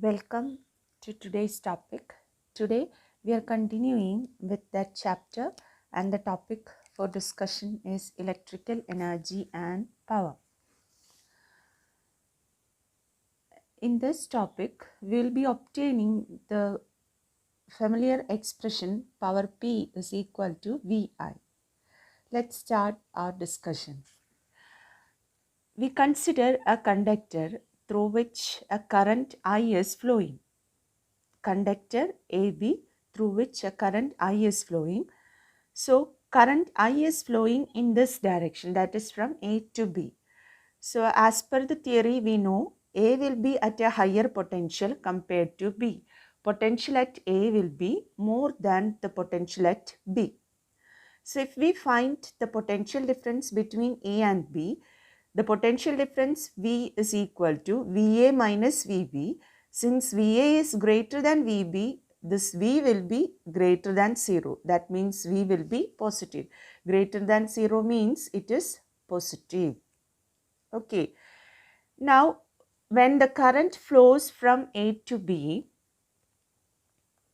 Welcome to today's topic. Today we are continuing with that chapter, and the topic for discussion is electrical energy and power. In this topic, we will be obtaining the familiar expression power P is equal to VI. Let's start our discussion. We consider a conductor through which a current I is flowing. Conductor AB through which a current I is flowing. So current I is flowing in this direction, that is from A to B. So as per the theory, we know A will be at a higher potential compared to B. Potential at A will be more than the potential at B. So if we find the potential difference between A and B, the potential difference V is equal to VA minus VB. Since VA is greater than VB, this V will be greater than 0. That means V will be positive. Greater than 0 means it is positive. Okay. Now, when the current flows from A to B,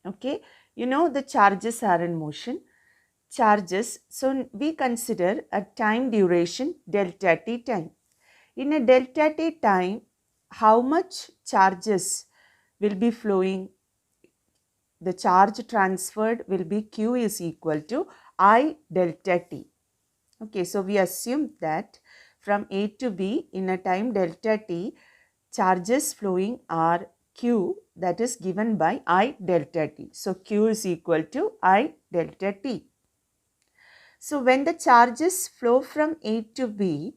okay, you know the charges are in motion. Charges, so we consider a time duration delta t time. In a delta t time, how much charges will be flowing? The charge transferred will be Q is equal to I delta t. Okay, so we assume that from A to B in a time delta t, charges flowing are Q, that is given by I delta t. So Q is equal to I delta t. So when the charges flow from A to B,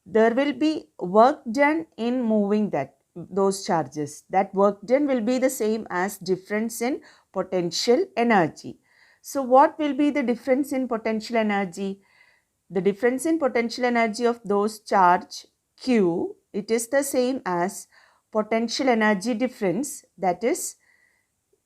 there will be work done in moving those charges. That work done will be the same as difference in potential energy. So what will be the difference in potential energy? The difference in potential energy of those charge Q, it is the same as potential energy difference, that is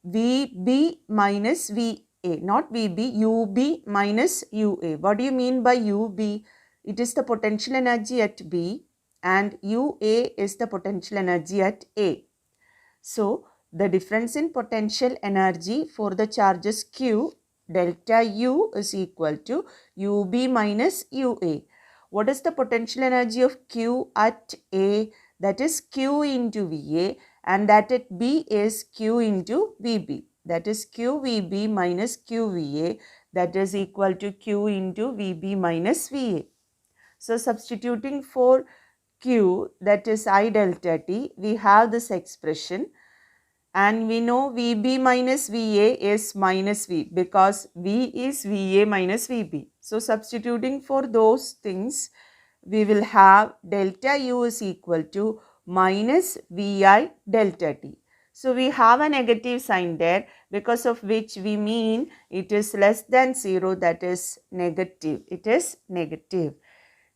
VB minus VA, not VB, UB minus UA. What do you mean by UB? It is the potential energy at B and UA is the potential energy at A. So, the difference in potential energy for the charges Q delta U is equal to UB minus UA. What is the potential energy of Q at A? That is Q into VA, and that at B is Q into VB. That is QVB minus QVA, that is equal to Q into VB minus VA. So substituting for Q, that is I delta T, we have this expression, and we know VB minus VA is minus V because V is VA minus VB. So substituting for those things, we will have delta U is equal to minus VI delta T. So we have a negative sign there, because of which we mean it is less than 0, that is negative. It is negative.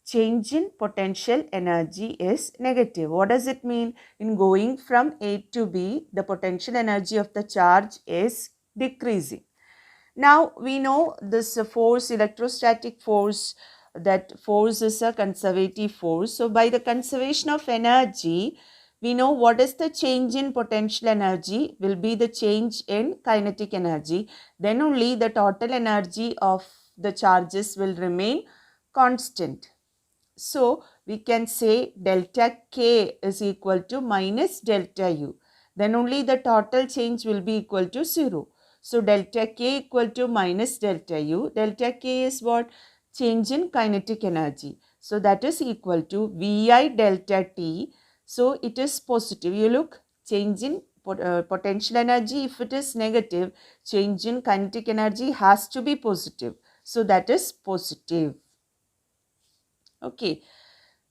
Change in potential energy is negative. What does it mean? In going from A to B, the potential energy of the charge is decreasing. Now we know this force, electrostatic force, that force is a conservative force. So by the conservation of energy, we know what is the change in potential energy will be the change in kinetic energy. Then only the total energy of the charges will remain constant. So we can say delta K is equal to minus delta U. Then only the total change will be equal to 0. So delta K equal to minus delta U. Delta K is what? Change in kinetic energy. So that is equal to VI delta T. So it is positive. You look, change in potential energy, if it is negative, change in kinetic energy has to be positive. So that is positive. Okay.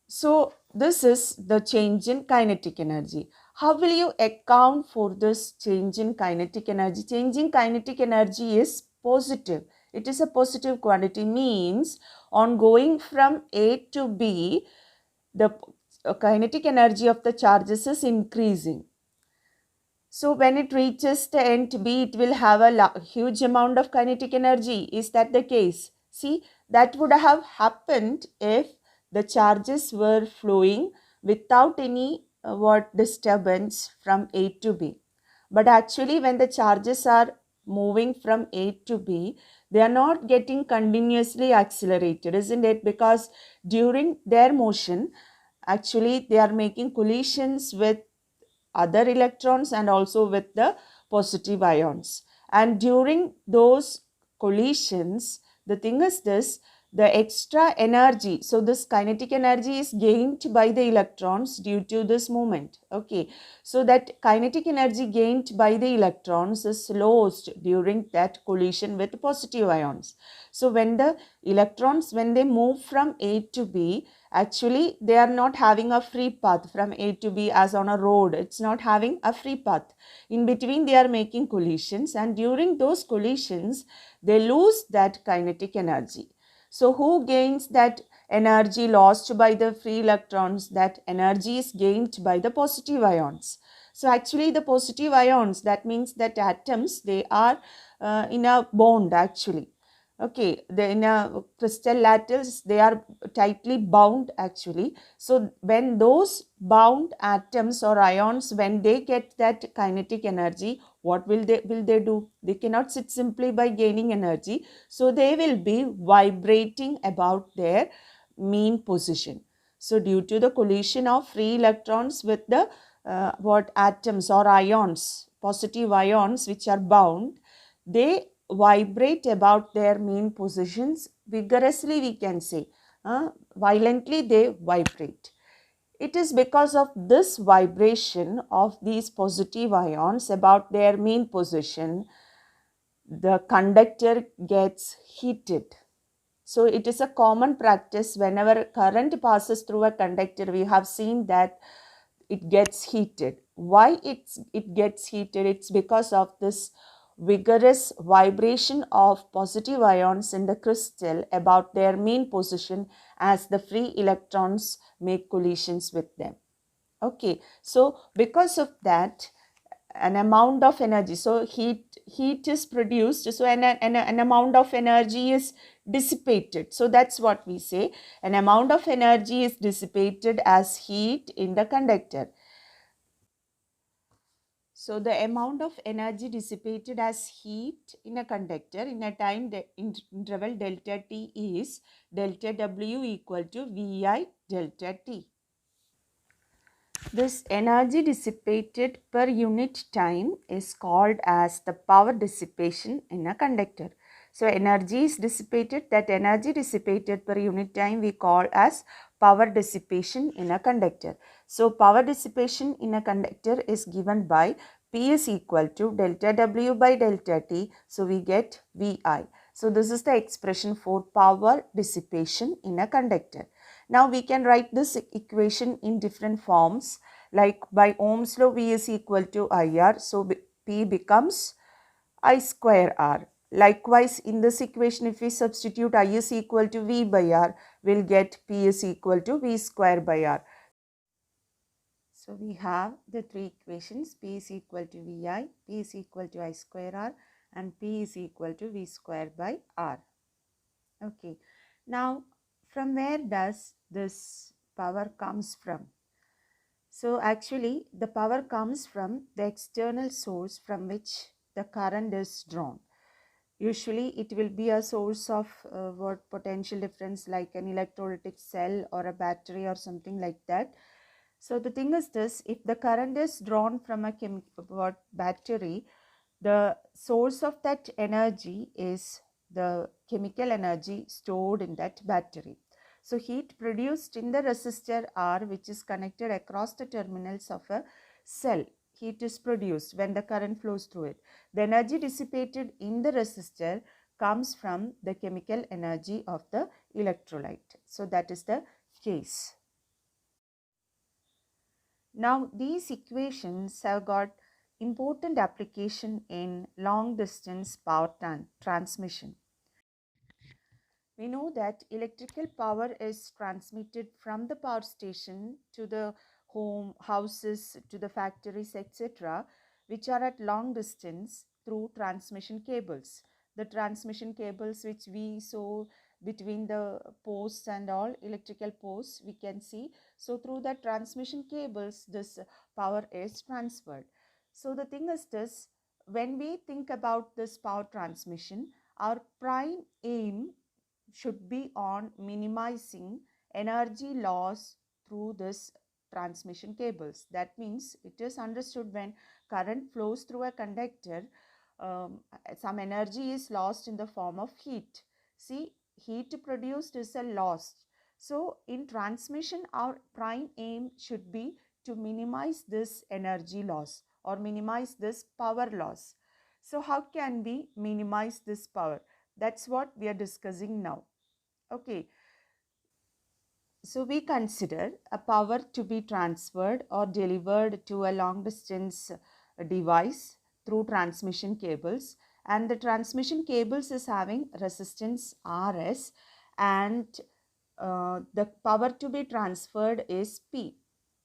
So this is the change in kinetic energy. How will you account for this change in kinetic energy? Change in kinetic energy is positive. It is a positive quantity, means on going from A to B, the kinetic energy of the charges is increasing. So when it reaches the end B, it will have a huge amount of kinetic energy. Is that the case? See, that would have happened if the charges were flowing without any what disturbance from A to B. But actually, when the charges are moving from A to B, they are not getting continuously accelerated, isn't it? Because during their motion, actually, they are making collisions with other electrons and also with the positive ions. And during those collisions, the thing is this, the extra energy, so this kinetic energy is gained by the electrons due to this movement. Okay, so that kinetic energy gained by the electrons is lost during that collision with positive ions. So when the electrons, when they move from A to B, actually they are not having a free path from A to B as on a road. It's not having a free path. In between they are making collisions, and during those collisions they lose that kinetic energy. So who gains that energy lost by the free electrons? That energy is gained by the positive ions. So actually the positive ions, that means that atoms, they are in a bond actually. Okay, in a crystal lattice, they are tightly bound actually. So when those bound atoms or ions, when they get that kinetic energy, what will they do? They cannot sit simply by gaining energy. So they will be vibrating about their mean position. So due to the collision of free electrons with the what atoms or ions, positive ions which are bound, they vibrate about their mean positions vigorously, we can say. Violently they vibrate. It is because of this vibration of these positive ions about their mean position, the conductor gets heated. So it is a common practice whenever current passes through a conductor, we have seen that it gets heated. Why it gets heated? It's because of this vigorous vibration of positive ions in the crystal about their mean position as the free electrons make collisions with them. Okay, so because of that, an amount of energy, so heat is produced, so an amount of energy is dissipated. So that's what we say, an amount of energy is dissipated as heat in the conductor. So the amount of energy dissipated as heat in a conductor in a time interval delta t is delta W equal to Vi delta t. This energy dissipated per unit time is called as the power dissipation in a conductor. So energy is dissipated, that energy dissipated per unit time we call as power dissipation in a conductor. So power dissipation in a conductor is given by P is equal to delta W by delta T. So we get Vi. So this is the expression for power dissipation in a conductor. Now we can write this equation in different forms, like by Ohm's law V is equal to IR. So P becomes I square R. Likewise, in this equation, if we substitute I is equal to V by R, we'll get P is equal to V square by R. So we have the three equations: P is equal to Vi, P is equal to I square R, and P is equal to V square by R. Okay. Now, from where does this power comes from? So actually the power comes from the external source from which the current is drawn. Usually it will be a source of what potential difference, like an electrolytic cell or a battery or something like that. So the thing is this, if the current is drawn from a battery, the source of that energy is the chemical energy stored in that battery. So heat produced in the resistor R, which is connected across the terminals of a cell, heat is produced when the current flows through it. The energy dissipated in the resistor comes from the chemical energy of the electrolyte. So that is the case. Now these equations have got important application in long distance power transmission. We know that electrical power is transmitted from the power station to the home, houses, to the factories, etc., which are at long distance through transmission cables. The transmission cables which we saw between the posts and all, electrical posts, we can see. So through the transmission cables, this power is transferred. So the thing is this, when we think about this power transmission, our prime aim should be on minimizing energy loss through this transmission cables. That means it is understood when current flows through a conductor, some energy is lost in the form of heat. See, heat produced is a loss. So in transmission, our prime aim should be to minimize this energy loss or minimize this power loss. So how can we minimize this power? That's what we are discussing now. Okay, so we consider a power to be transferred or delivered to a long distance device through transmission cables, and the transmission cables is having resistance Rs, and the power to be transferred is P.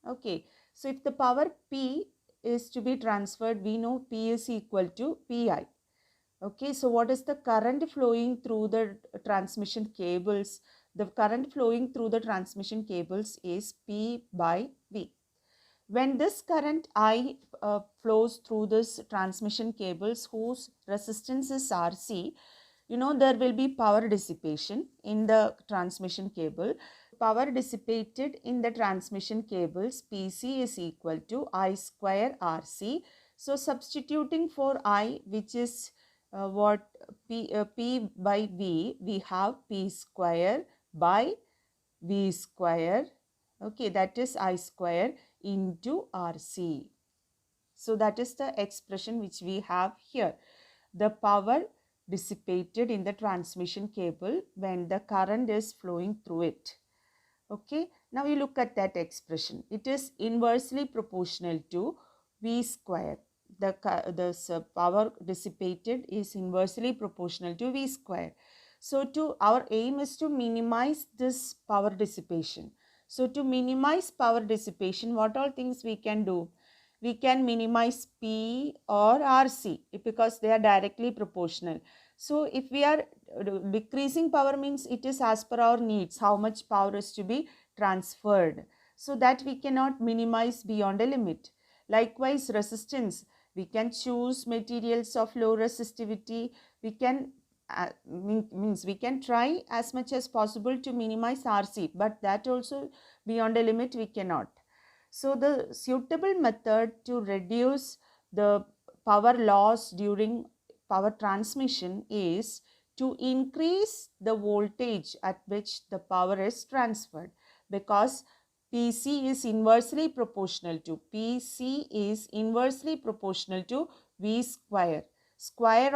Okay, so if the power P is to be transferred, we know P is equal to Pi. Okay, so what is the current flowing through the transmission cables? The current flowing through the transmission cables is P by V. When this current I flows through this transmission cables whose resistance is RC, there will be power dissipation in the transmission cable. Power dissipated in the transmission cables, PC is equal to I square RC. So substituting for I, which is P by V, we have P square by V square. Okay, that is I square into RC. So that is the expression which we have here. The power dissipated in the transmission cable when the current is flowing through it. Okay, now you look at that expression. It is inversely proportional to V square. The power dissipated is inversely proportional to V square. So our aim is to minimize this power dissipation. So to minimize power dissipation, what all things we can do? We can minimize P or RC because they are directly proportional. So if we are decreasing power, means it is as per our needs, how much power is to be transferred. So that we cannot minimize beyond a limit. Likewise, resistance, we can choose materials of low resistivity. We can means we can try as much as possible to minimize RC, but that also beyond a limit we cannot. So the suitable method to reduce the power loss during power transmission is to increase the voltage at which the power is transferred, because PC is inversely proportional to V square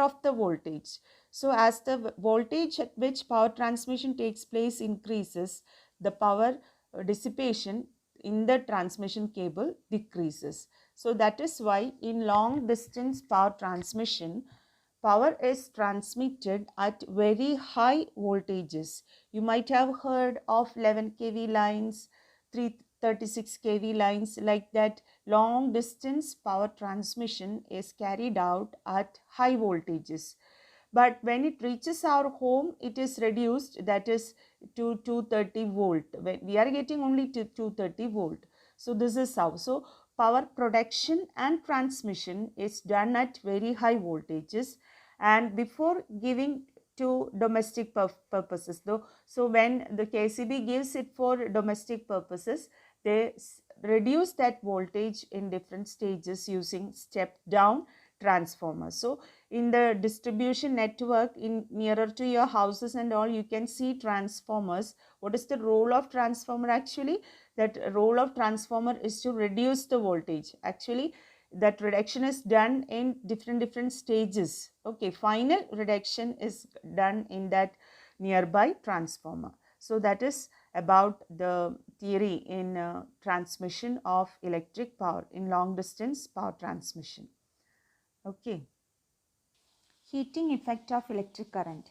of the voltage. So as the voltage at which power transmission takes place increases, the power dissipation in the transmission cable decreases. So that is why in long distance power transmission, power is transmitted at very high voltages. You might have heard of 11 kV lines, 336 kV lines, like that. Long distance power transmission is carried out at high voltages. But when it reaches our home, it is reduced, that is to 230 volt. When we are getting only to 230 volt. So this is how. So power production and transmission is done at very high voltages, and before giving to domestic purposes though. So when the KCB gives it for domestic purposes, they reduce that voltage in different stages using step down transformers. So in the distribution network in nearer to your houses and all, you can see transformers. What is the role of transformer? Actually, that role of transformer is to reduce the voltage. Actually, that reduction is done in different stages. Okay, final reduction is done in that nearby transformer. So that is about the theory in transmission of electric power in long distance power transmission. Okay. Heating effect of electric current.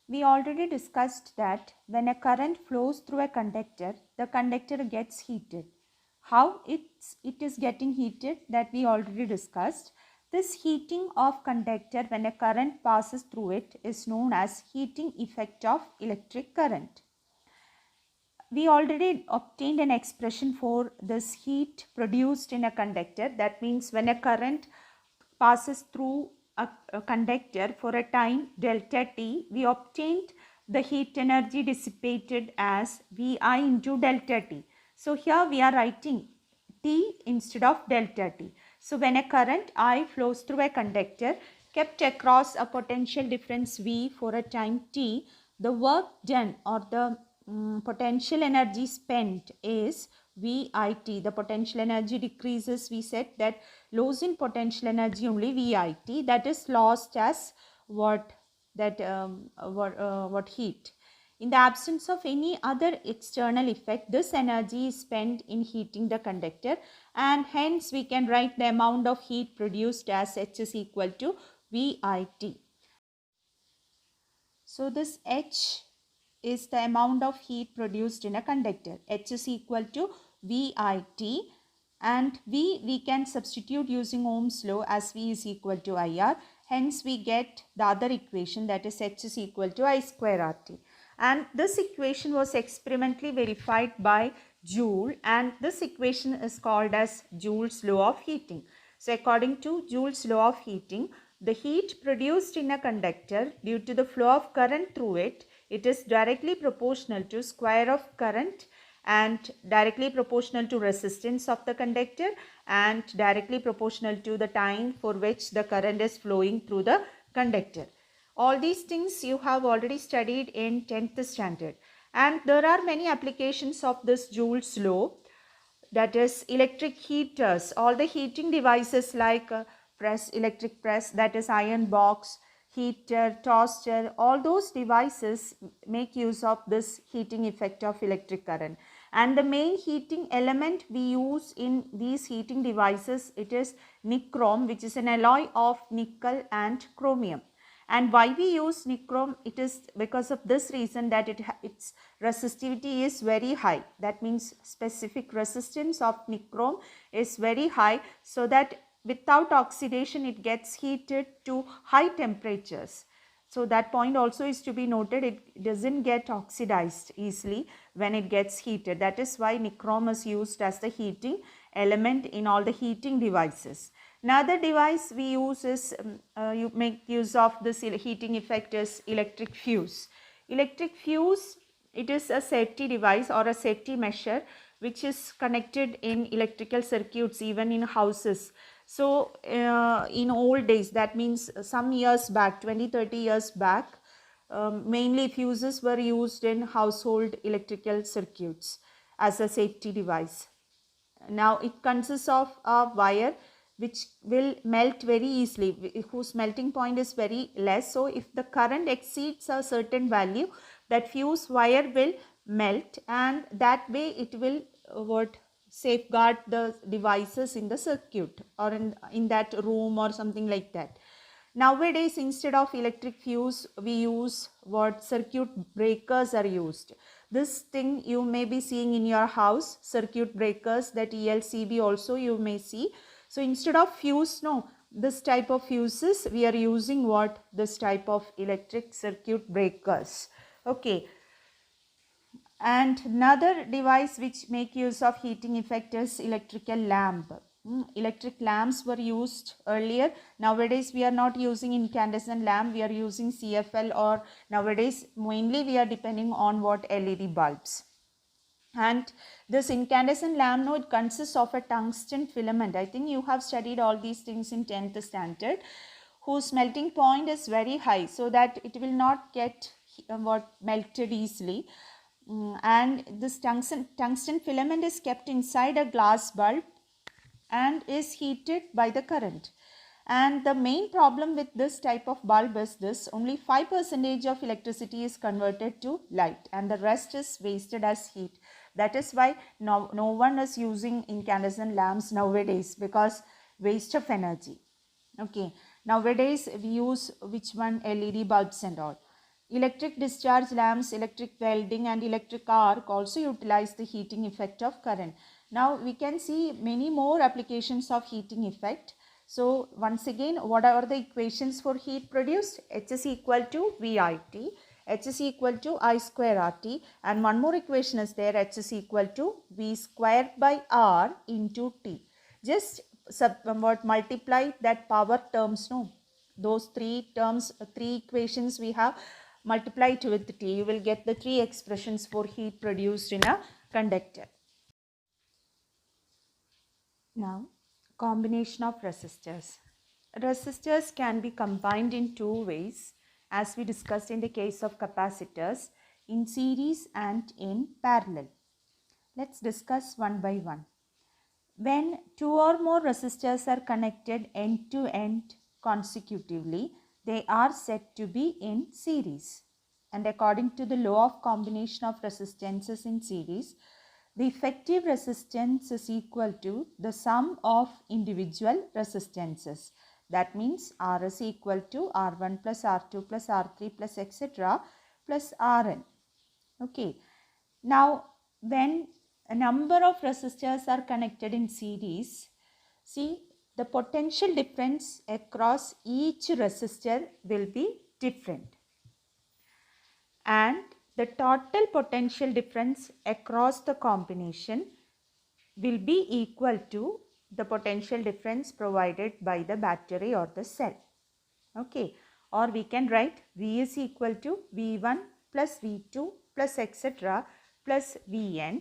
We already discussed that when a current flows through a conductor, the conductor gets heated. How it is getting heated, that we already discussed. This heating of conductor when a current passes through it is known as heating effect of electric current. We already obtained an expression for this heat produced in a conductor. That means when a current passes through a conductor for a time delta T, we obtained the heat energy dissipated as Vi into delta T. So here we are writing T instead of delta T. So when a current I flows through a conductor kept across a potential difference V for a time T, the work done or the potential energy spent is VIT. The potential energy decreases. We said that loss in potential energy only VIT, that is lost as what heat. In the absence of any other external effect, this energy is spent in heating the conductor, and hence we can write the amount of heat produced as H is equal to VIT. So this H is the amount of heat produced in a conductor. H is equal to VIT, and we can substitute using Ohm's law as V is equal to IR. Hence we get the other equation, that is H is equal to I square RT. And this equation was experimentally verified by Joule, and this equation is called as Joule's law of heating. So according to Joule's law of heating, the heat produced in a conductor due to the flow of current through it, it is directly proportional to square of current and directly proportional to resistance of the conductor and directly proportional to the time for which the current is flowing through the conductor. All these things you have already studied in 10th standard, and there are many applications of this Joule's law, that is electric heaters. All the heating devices like electric press, that is iron box, heater, toaster, all those devices make use of this heating effect of electric current. And the main heating element we use in these heating devices, it is nichrome, which is an alloy of nickel and chromium. And why we use nichrome? It is because of this reason that its resistivity is very high. That means specific resistance of nichrome is very high, so that without oxidation it gets heated to high temperatures. So that point also is to be noted. It doesn't get oxidized easily when it gets heated. That is why nichrome is used as the heating element in all the heating devices. Another device we use is, you make use of this heating effect is electric fuse. Electric fuse, it is a safety device or a safety measure which is connected in electrical circuits, even in houses. So in old days, that means some years back, 20-30 years back, mainly fuses were used in household electrical circuits as a safety device. Now it consists of a wire which will melt very easily, whose melting point is very less. So if the current exceeds a certain value, that fuse wire will melt, and that way it will safeguard the devices in the circuit or in that room or something like that. Nowadays, instead of electric fuse, we use circuit breakers are used. This thing you may be seeing in your house, circuit breakers, that ELCB also you may see. So instead of fuse, this type of fuses, we are using this type of electric circuit breakers. Okay. And another device which make use of heating effect is electrical lamp. Electric lamps were used earlier. Nowadays we are not using incandescent lamp, we are using CFL, or nowadays mainly we are depending on LED bulbs. And this incandescent lamp, it consists of a tungsten filament. I think you have studied all these things in 10th standard, whose melting point is very high, so that it will not get melted easily. And this tungsten filament is kept inside a glass bulb and is heated by the current. And the main problem with this type of bulb is this: only 5% of electricity is converted to light and the rest is wasted as heat. That is why no one is using incandescent lamps nowadays, because waste of energy. Okay, nowadays we use which one? LED bulbs and all. Electric discharge lamps, electric welding and electric arc also utilize the heating effect of current. Now we can see many more applications of heating effect. So once again, what are the equations for heat produced? H is equal to VIT, H is equal to I square RT, and one more equation is there, H is equal to V square by R into T. Just multiply that power terms, no? Those three terms, three equations we have multiplied with T. You will get the three expressions for heat produced in a conductor. Now, combination of resistors. Resistors can be combined in two ways, as we discussed in the case of capacitors, in series and in parallel. Let's discuss one by one. When two or more resistors are connected end to end consecutively, they are said to be in series. And according to the law of combination of resistances in series, the effective resistance is equal to the sum of individual resistances. That means R is equal to R1 plus R2 plus R3 plus etc. plus Rn. Okay. Now, when a number of resistors are connected in series, see, the potential difference across each resistor will be different. And the total potential difference across the combination will be equal to the potential difference provided by the battery or the cell. Okay, or we can write V is equal to V1 plus V2 plus etc. plus Vn,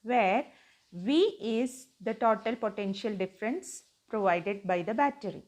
where V is the total potential difference provided by the battery.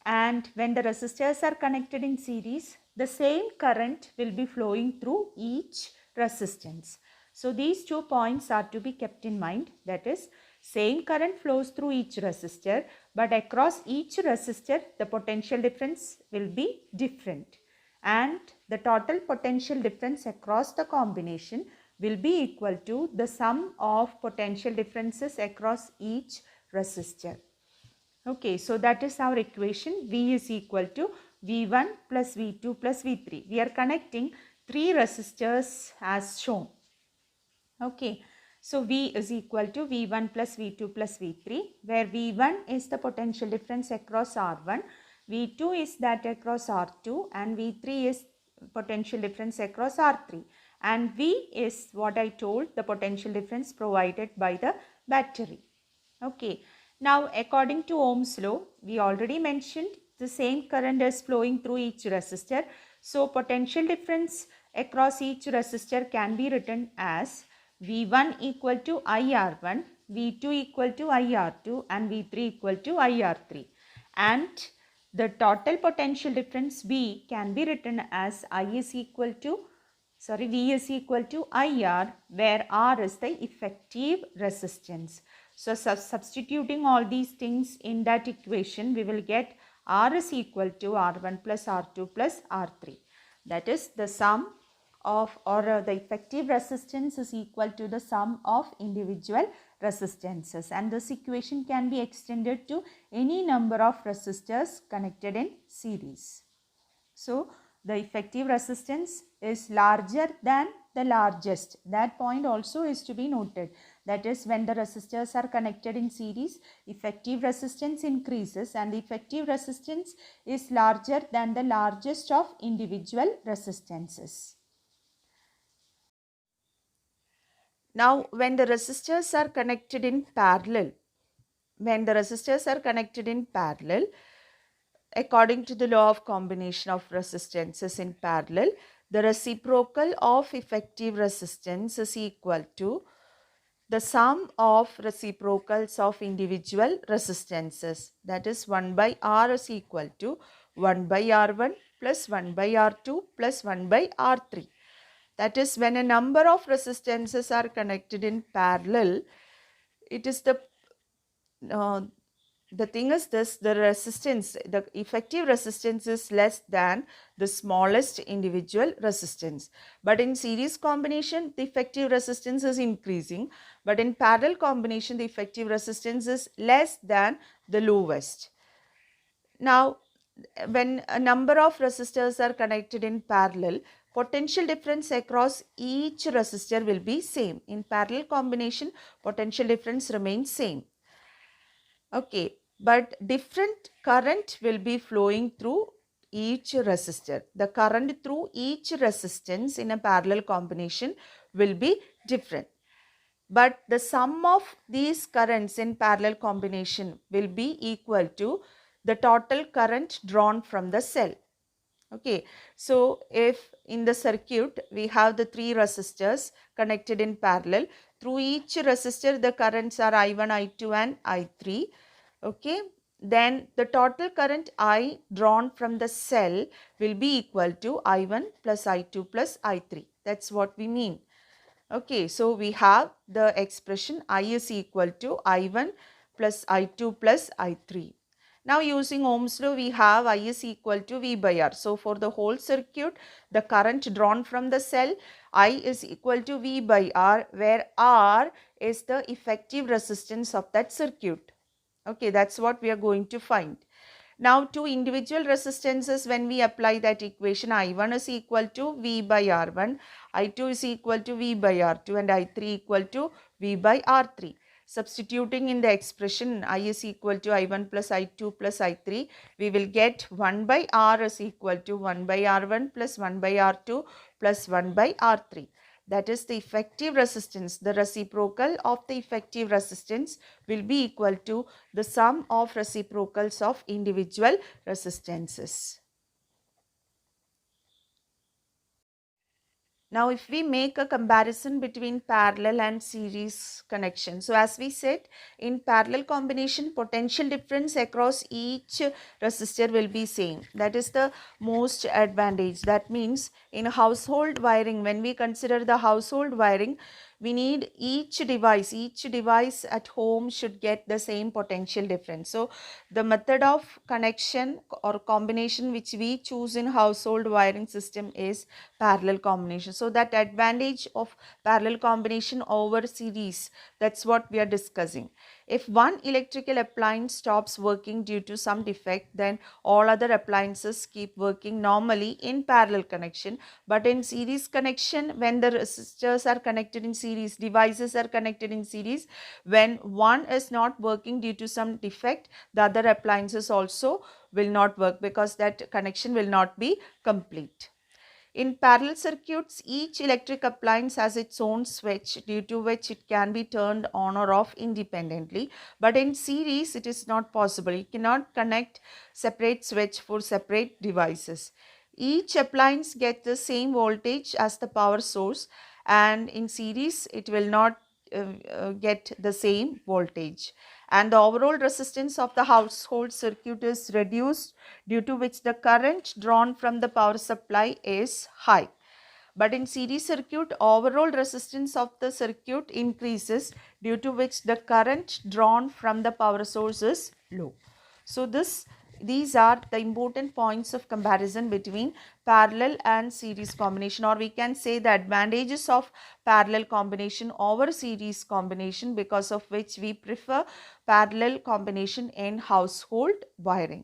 And when the resistors are connected in series, the same current will be flowing through each resistance. So these 2 points are to be kept in mind, that is, same current flows through each resistor, but across each resistor the potential difference will be different, and the total potential difference across the combination will be equal to the sum of potential differences across each resistor. Okay, so that is our equation. V is equal to V1 plus V2 plus V3. We are connecting three resistors as shown. Okay, so V is equal to V1 plus V2 plus V3, where V1 is the potential difference across R1, V2 is that across R2, and V3 is potential difference across R3, and V is what I told, the potential difference provided by the battery. Okay, now according to Ohm's law, we already mentioned the same current is flowing through each resistor. So potential difference across each resistor can be written as V1 equal to IR1, V2 equal to IR2, and V3 equal to IR3. And the total potential difference V can be written as V is equal to IR, where R is the effective resistance. So substituting all these things in that equation, we will get R is equal to R1 plus R2 plus R3. That is, the sum of, or the effective resistance is equal to the sum of individual resistances, and this equation can be extended to any number of resistors connected in series. So the effective resistance is larger than the largest. That point also is to be noted. That is, when the resistors are connected in series, effective resistance increases and the effective resistance is larger than the largest of individual resistances. Now, when the resistors are connected in parallel, according to the law of combination of resistances in parallel, the reciprocal of effective resistance is equal to the sum of reciprocals of individual resistances. That is, 1 by R is equal to 1 by R1 plus 1 by R2 plus 1 by R3. That is, when a number of resistances are connected in parallel, it is the thing is this, the effective resistance is less than the smallest individual resistance. But in series combination, the effective resistance is increasing, but in parallel combination, the effective resistance is less than the lowest. Now, when a number of resistors are connected in parallel, potential difference across each resistor will be same. In parallel combination, potential difference remains same. Okay, but different current will be flowing through each resistor. The current through each resistance in a parallel combination will be different. But the sum of these currents in parallel combination will be equal to the total current drawn from the cell. Okay, so if in the circuit we have the three resistors connected in parallel, through each resistor the currents are I1, I2 and I3. Okay, then the total current I drawn from the cell will be equal to I1 plus I2 plus I3. That's what we mean. Okay, so we have the expression I is equal to I1 plus I2 plus I3. Now using Ohm's law, we have I is equal to V by R. So for the whole circuit, the current drawn from the cell, I is equal to V by R, where R is the effective resistance of that circuit. Okay, that's what we are going to find. Now to individual resistances, when we apply that equation, I1 is equal to V by R1, I2 is equal to V by R2 and I3 equal to V by R3. Substituting in the expression I is equal to I1 plus I2 plus I3, we will get 1 by R is equal to 1 by R1 plus 1 by R2 plus 1 by R3. That is the effective resistance. The reciprocal of the effective resistance will be equal to the sum of reciprocals of individual resistances. Now, if we make a comparison between parallel and series connection, so as we said, in parallel combination, potential difference across each resistor will be same. That is the most advantage. That means in household wiring, when we consider the household wiring, we need each device at home should get the same potential difference. So the method of connection or combination which we choose in household wiring system is parallel combination. So that advantage of parallel combination over series, that's what we are discussing. If one electrical appliance stops working due to some defect, then all other appliances keep working normally in parallel connection. But in series connection, when the resistors are connected in series, devices are connected in series, when one is not working due to some defect, the other appliances also will not work because that connection will not be complete. In parallel circuits, each electric appliance has its own switch due to which it can be turned on or off independently. But in series, it is not possible. You cannot connect separate switch for separate devices. Each appliance gets the same voltage as the power source, and in series, it will not get the same voltage, and the overall resistance of the household circuit is reduced, due to which the current drawn from the power supply is high. But in series circuit, overall resistance of the circuit increases, due to which the current drawn from the power source is low. So these are the important points of comparison between parallel and series combination, or we can say the advantages of parallel combination over series combination, because of which we prefer parallel combination in household wiring.